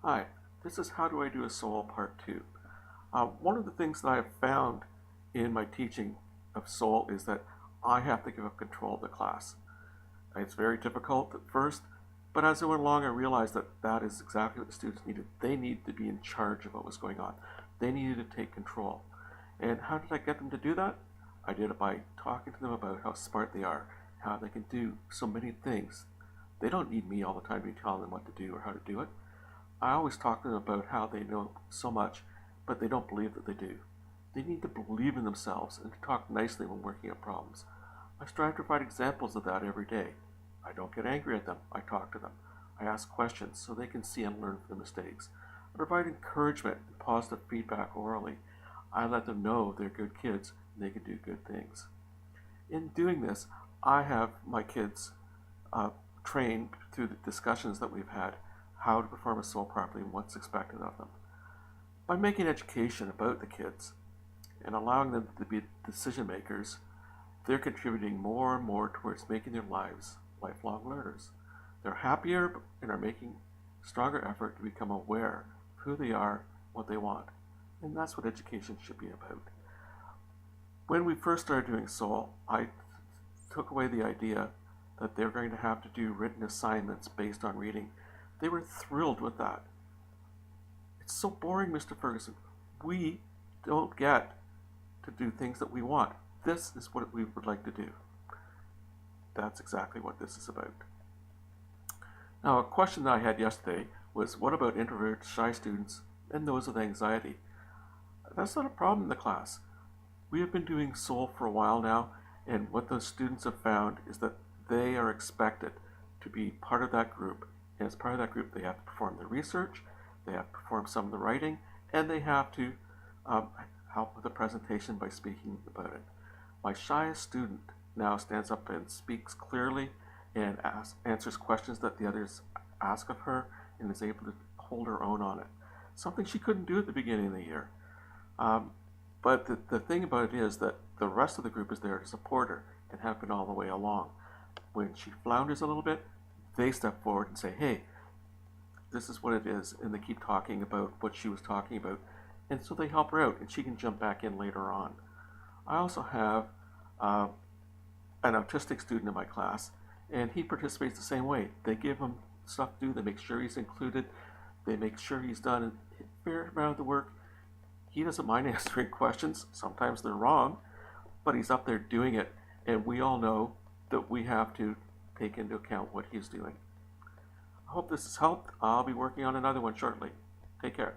Hi, this is How Do I Do a SOL Part 2. One of the things that I have found in my teaching of SOL is that I have to give up control of the class. It's very difficult at first, but as I went along, I realized that that is exactly what the students needed. They needed to be in charge of what was going on. They needed to take control. And how did I get them to do that? I did it by talking to them about how smart they are, how they can do so many things. They don't need me all the time to be telling them what to do or how to do it. I always talk to them about how they know so much, but they don't believe that they do. They need to believe in themselves and to talk nicely when working at problems. I strive to provide examples of that every day. I don't get angry at them. I talk to them. I ask questions so they can see and learn from their mistakes. I provide encouragement and positive feedback orally. I let them know they're good kids and they can do good things. In doing this, I have my kids uh, trained through the discussions that we've had how to perform a SOL properly and what's expected of them. By making education about the kids and allowing them to be decision makers, they're contributing more and more towards making their lives lifelong learners. They're happier and are making stronger effort to become aware of who they are, what they want. And that's what education should be about. When we first started doing SOL, I took away the idea that they're going to have to do written assignments based on reading. They were thrilled with that. It's so boring, Mr. Ferguson. We don't get to do things that we want. This is what we would like to do. That's exactly what this is about. Now, a question that I had yesterday was, what about introverted, shy students and those with anxiety? That's not a problem in the class. We have been doing SOL for a while now, and what those students have found is that they are expected to be part of that group. And as part of that group, they have to perform the research, they have to perform some of the writing, and they have to help with the presentation by speaking about it. My shyest student now stands up and speaks clearly and answers questions that the others ask of her and is able to hold her own on it. Something she couldn't do at the beginning of the year. But the thing about it is that the rest of the group is there to support her and have been all the way along. When she flounders a little bit, they step forward and say, hey, this is what it is, and they keep talking about what she was talking about, and so they help her out, and she can jump back in later on. I also have an autistic student in my class, and he participates the same way. They give him stuff to do, they make sure he's included, they make sure he's done a fair amount of the work. He doesn't mind answering questions. Sometimes they're wrong, but he's up there doing it, and we all know that we have to take into account what he's doing. I hope this has helped. I'll be working on another one shortly. Take care.